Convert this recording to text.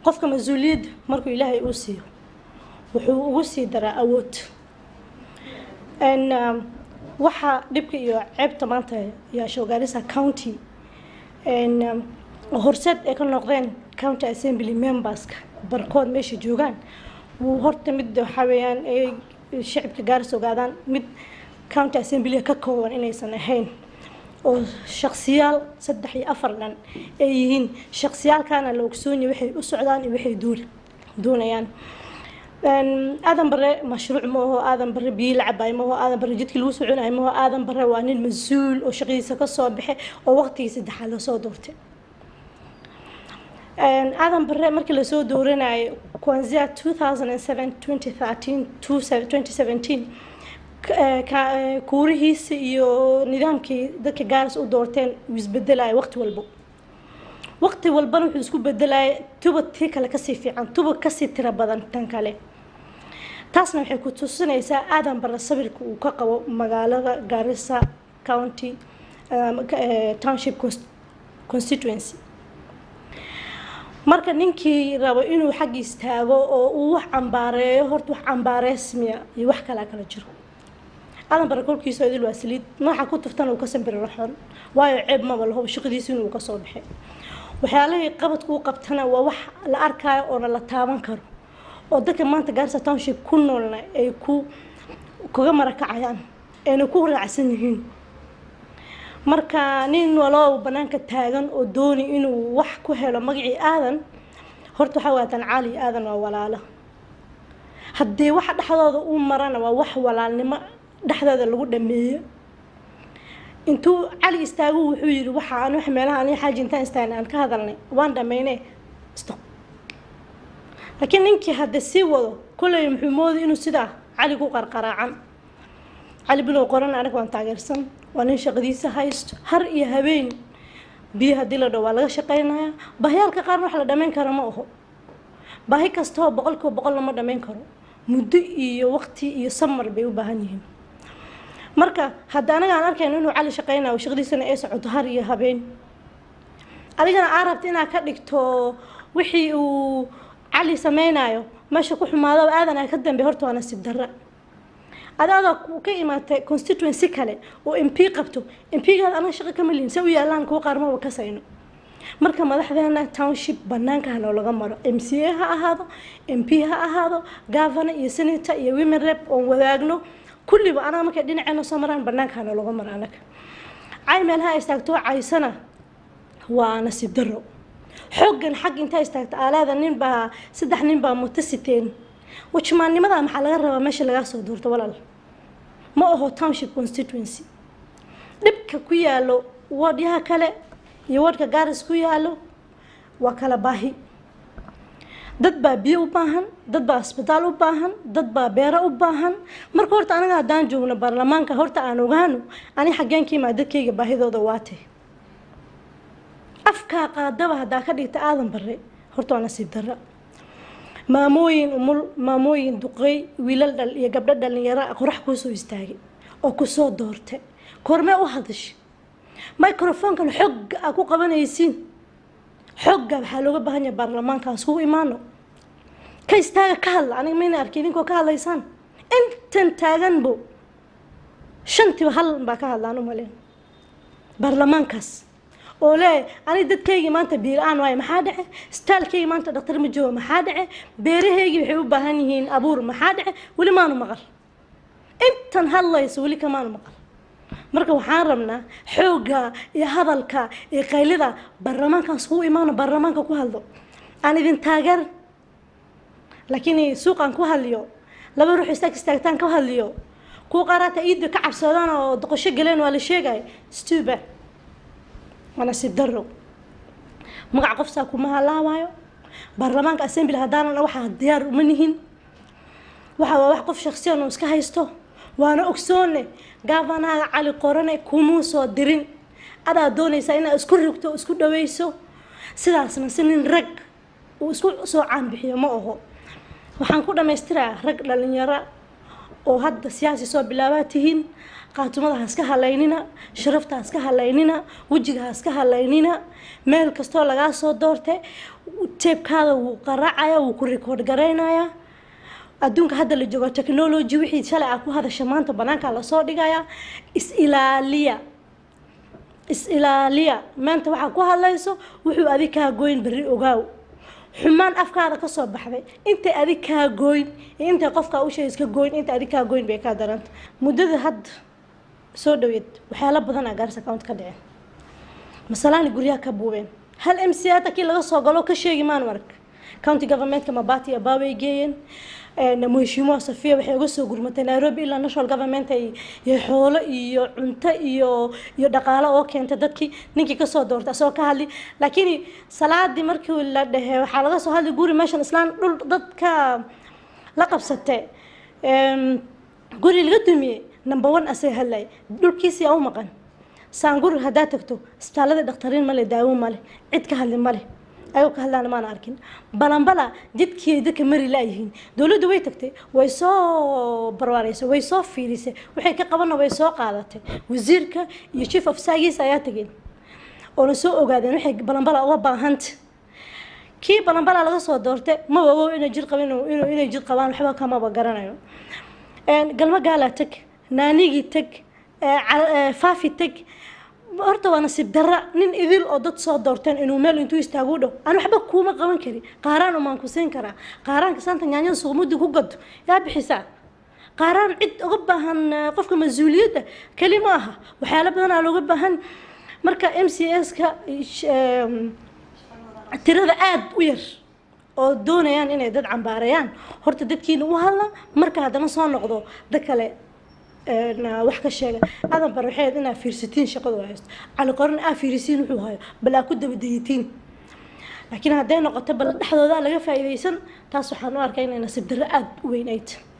qofka mas'uuliyad markuu ilaahay uu siiyo wuxuu ugu sii daraa awood waxa dhibka iyo ceebta maanta yeesho Garissa County horseed ay ka noqdeen county assembly members barkood meesha joogaan wuu horta mid waxa weeyaan ay shacabka Garissa ogaadaan mid county assembly ka kooban inaysan ahayn oo shakhsiyaal 3 iyo 4 dhan ay yihiin shakhsiyaalkana la ogsoon yahay waxay u socdaan iyo waxay doonayaan آدم برا مشروع ما هو آدم برا بيلعب ما هو آدم برا جد كل وسعنا ما هو آدم برا وان المسؤول أو شغل يسكسر بحه أو وقت يسد حاله صادرته آدم برا مركل صادورنا كوانزيا 2007 2013 2017 كوره سيو نظام كي ذاك جالس ودورتين يزبدلها وقت والبن وحسكو بدلاي توبا تيكا لكسي عن توبا كسي ترى بدن تنكالي تاسنا waxay ku tusinaysaa aadan bar sabirku uu ka qabo magaalada Garissa County Township Constituency marka ninkii rabo inuu xaq istaago oo uu wax cambaareeyo horta wax cambaareysmiya iyo wax kala jiro aadan bar kolkiisa idil waasiliid waxa ku tuftan uu ka sanbir raxoon waayo ceeb ma walaho shaqadiisa inuu ka soo baxay waxyaalaha qabadku uu qabtana waa wax la arkayo oo la taaban karo oo dadka maanta Garissa Township ku noolna ay kuga marakacayaan ee ku raacsan yihiin marka nin walaal banaanka taagan oo dooni inuu wax ku helo magacii aadan horta waxa waatan caali aadan waa walaalo haddii waxa dhaxdooda uu marana waa wax walaalnimo dhaxdooda lagu dhameeyo intuu cali istaagu wuxuu yiri waxa aan wax meelaha aan xaaj intaan istaan aan ka hadalnay waan dhameynay stop laakiin ninkii hadda si wado kulay muxuu moodi inuu sida cali ku qarqaraacan cali bilo qoran anaga waan taageersan waan in shaqadiisa haysto har iyo habeen biyaha dila dhaw laga shaqeynaa bahyaalka qaar wax la dhameyn karo ma aho baahi kasto 100% lama dhameyn karo muddo iyo waqti iyo samar bay u baahan yihiin marka hadda anaga aan arkayno inuu cali shaqeynayo shaqadiisana ay socoto har iyo habeen adigana arabta inaa ka dhigto wixii uu cali sameynayo meesha ku xumaado aadan ay ka dambe horta waa nasiib darra adaada ka imaatay constituency kale oo MP qabto MP-ga ana shaqo ka milin si uu yaalaan ku qaarmo ka sayno marka madaxdeena township banaanka hana laga maro MCA ha ahaado MP ha ahaado governor iyo senator iyo women rep oo wadaagno kulliba ana markay dhinacayna soo maraan banaanka hana laga maro anaga ay meelaha istaagto caysana waa nasiib darro xoggan xaq inta istaagto aalaada ninba 3 ninba mutasiteen wajmaannimada maxaa laga rabaa meesha laga soo doorto walaal ma aho township constituency dibka ku yaalo wadiyaha kale iyo wadka Garissa ku yaalo waa kala baahi dad baa biyo u baahan dad baa isbitaal u baahan dad baa beero u baahan marka horta anaga hadaan joogno baarlamaanka horta aan ogaano ani xageenkii ma dadkayga baahidooda waatay afka qaadaba hadaa ka dhigta aadan bare horta waa nasiib darra maamooyin duqay wiilal dhal iyo gabdho dhalinyaro qorax ku soo istaagay oo ku soo doortay korme u hadash microphone-kan xog ku qabanaysiin xogga waxa looga baahan yahay baarlamaankaas ku imaano ka istaaga ka hadla aniga ma arkay idinkoo ka hadlaysaan intan taagan bo shantii hal baa ka hadlaan u maleen baarlamaankaas oo lee ani dadkayga maanta biilaan way maxaa dhace staalkayga maanta dhaqtar ma joogo maxaa dhace beerahayga waxay u baahan yihiin abuur maxaa dhace wali maanu maqal intan hadlayso wali kamaanu maqal marka waxaan rabnaa xooga iyo hadalka iyo qaylida baarlamaankaas ku imaano baarlamaanka ku hadlo aan idin taageer laakiin suuqan ku hadliyo laba ruux istaagtaan ka hadliyo ku qarata iid ka cabsadaan oo doqosho galeen waa la sheegay stupid أنا سيدرو مقع قفصة كوما هلاوايو برلمانك أسمبلي هدانا أنا واحد ديار منهن واحد قف شخصيا ومسكها يستو وأنا أكسوني قافنا على قرنة كوموسو ديرين أدا دوني ساينا اسكو ركتو اسكو دويسو سلاسنا سنين رق واسكو سو عام بحيو ما أهو وحان كودا ميسترا رق للنيارا oo hadda siyaasi soo bilaabaatihiin qaatumada ha iska halaynina sharafta ha iska halaynina wajiga ha iska halaynina meel kastoo lagaa soo doortay teebkaada wuu qaracaya wuu ku record garaynaya adduunka hadda la joogo technology wixii shalay ku hadasha maanta banaanka la soo dhigaya is ilaaliya maanta waxa ku hadlayso wuxuu adiga ka gooyn bari ogaaw xumaan afkaada ka soo baxday inta adiga ka gooyn inta qofka u sheegay iska gooyn inta adiga ka gooyn bay ka daranta muddada hadda soo dhaweed waxyaalo badan agaarsa account ka dhicin masalan guriyaha ka buubeen hal MCA ta kii laga soo galo ka sheegi maan mark county government ka Mabati iyo Bawe geeyeen mheshimiwa Safia waxay uga soo gurmatay Nairobi ilaa national government ay xoolo iyo cunto iyo dhaqaale oo keentay dadkii ninkii ka soo doortay soo ka hadli laakiin salaadi markii la dhahay waxa laga soo hadli guri meeshan islaan dhul dadka la qabsatay guri laga dumiyay number 1 asay hadlay dhulkiisa oo maqan saangur hadaa tagto isbitaalada dhaqtariin ma leh daawo ma leh cid ka hadli ma leh ayuu ka hadlaan ma arkin balanbala jidkeeda ka mari laayihiin dawladdu way tagtay way soo barwaaraysay way soo fiirisay waxay ka qaban way soo qaadatay wasiirka iyo chief of service ayaa tageen oo la soo ogaadeen waxay balanbala uga baahantay kii balanbala laga soo doortay ma wago inay jir qabin inay jir qabaan waxba kama garanayo galma gaala tag naanigi tag faafi tag horta waa nasiib darra nin idil oo dad soo doorteen inuu meel intuu istaago dhow aan waxba kuma qaban kari qaaraan uma ku siin kara qaaraanka saanta nyaanyada suumadu ku gad yaa bixisa qaaraan cid uga baahan qofka mas'uuliyadda kalima aha waxyaalo badan oo looga baahan marka MCS ka tirada aad u yar oo doonayaan inay dad cambaarayaan horta dadkiina u hadla marka hadana soo noqdo dad kale wax ka sheega adan barwaxeed inaa fiirsatiin shaqadu haysto cali qoran fiirisiin wuxuu hayo bal ku dabadayitiin laakiin haday noqoto bal dhaxdooda laga faa'iideysan taas waxaan u arkaa inay nasiib darro aad u weyn ay tahay